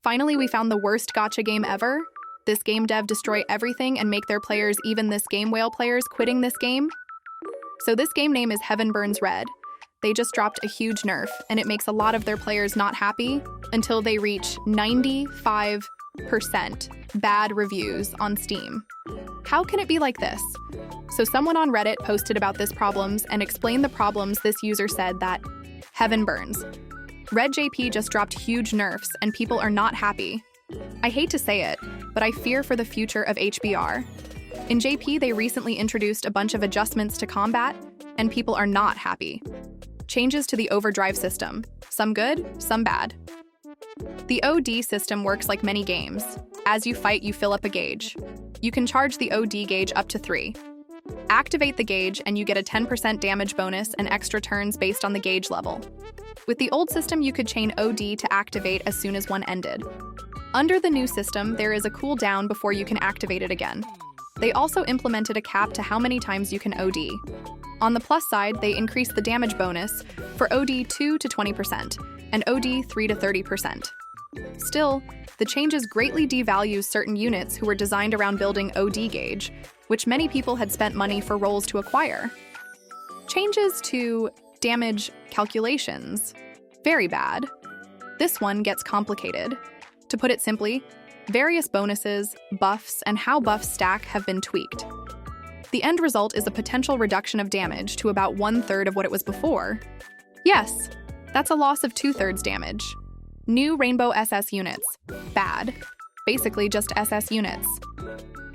Finally, we found the worst gacha game ever. This game dev destroy everything and make their players, even this game whale players, quitting this game. So this game name is Heaven Burns Red. They just dropped a huge nerf, and it makes a lot of their players not happy until they reach 95% bad reviews on Steam. How can it be like this? So someone on Reddit posted about this problems and explained the problems. This user said that, Heaven Burns. Red JP just dropped huge nerfs and people are not happy. I hate to say it, but I fear for the future of HBR. In JP, they recently introduced a bunch of adjustments to combat, and people are not happy. Changes to the Overdrive system, some good, some bad. The OD system works like many games. As you fight, you fill up a gauge. You can charge the OD gauge up to 3. Activate the gauge and you get a 10% damage bonus and extra turns based on the gauge level. With the old system, you could chain OD to activate as soon as one ended. Under the new system, there is a cooldown before you can activate it again. They also implemented a cap to how many times you can OD. On the plus side, they increased the damage bonus for OD 2 to 20% and OD 3 to 30%. Still, the changes greatly devalue certain units who were designed around building OD gauge, which many people had spent money for roles to acquire. Changes to damage calculations. Very bad. This one gets complicated. To put it simply, various bonuses, buffs, and how buffs stack have been tweaked. The end result is a potential reduction of damage to about 1/3 of what it was before. Yes, that's a loss of 2/3 damage. New Rainbow SS units. Bad. Basically just SS units.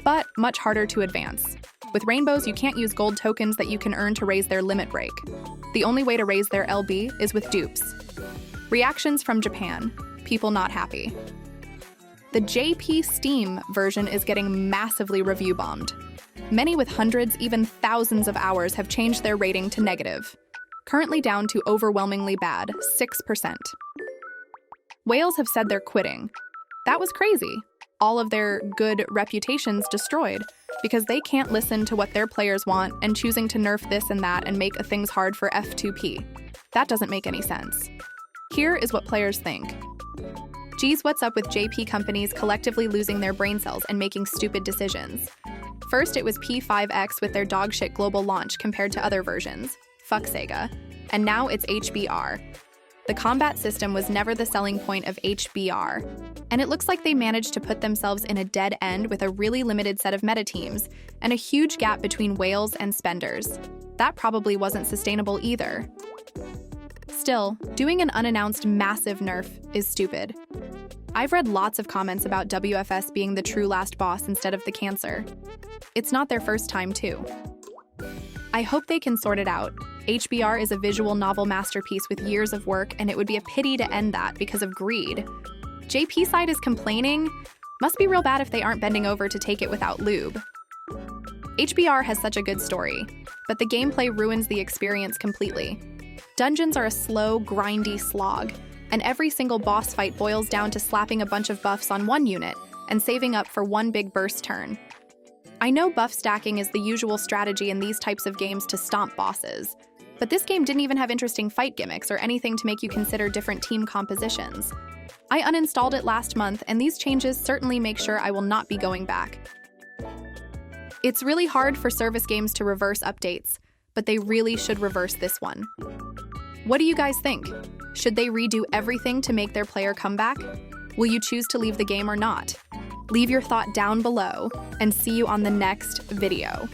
But much harder to advance. With Rainbows, you can't use gold tokens that you can earn to raise their limit break. The only way to raise their LB is with dupes. Reactions from Japan. People not happy. The JP Steam version is getting massively review bombed. Many with hundreds, even thousands of hours have changed their rating to negative. Currently down to overwhelmingly bad, 6%. Whales have said they're quitting. That was crazy. All of their good reputations destroyed because they can't listen to what their players want and choosing to nerf this and that and make things hard for F2P. That doesn't make any sense. Here is what players think. Geez, what's up with JP companies collectively losing their brain cells and making stupid decisions? First, it was P5X with their dogshit global launch compared to other versions. Fuck Sega. And now it's HBR. The combat system was never the selling point of HBR. And it looks like they managed to put themselves in a dead end with a really limited set of meta teams and a huge gap between whales and spenders. That probably wasn't sustainable either. Still, doing an unannounced massive nerf is stupid. I've read lots of comments about WFS being the true last boss instead of the cancer. It's not their first time, too. I hope they can sort it out. HBR is a visual novel masterpiece with years of work, and it would be a pity to end that because of greed. JP side is complaining. Must be real bad if they aren't bending over to take it without lube. HBR has such a good story, but the gameplay ruins the experience completely. Dungeons are a slow, grindy slog, and every single boss fight boils down to slapping a bunch of buffs on one unit and saving up for one big burst turn. I know buff stacking is the usual strategy in these types of games to stomp bosses, but this game didn't even have interesting fight gimmicks or anything to make you consider different team compositions. I uninstalled it last month, and these changes certainly make sure I will not be going back. It's really hard for service games to reverse updates, but they really should reverse this one. What do you guys think? Should they redo everything to make their player come back? Will you choose to leave the game or not? Leave your thought down below, and see you on the next video.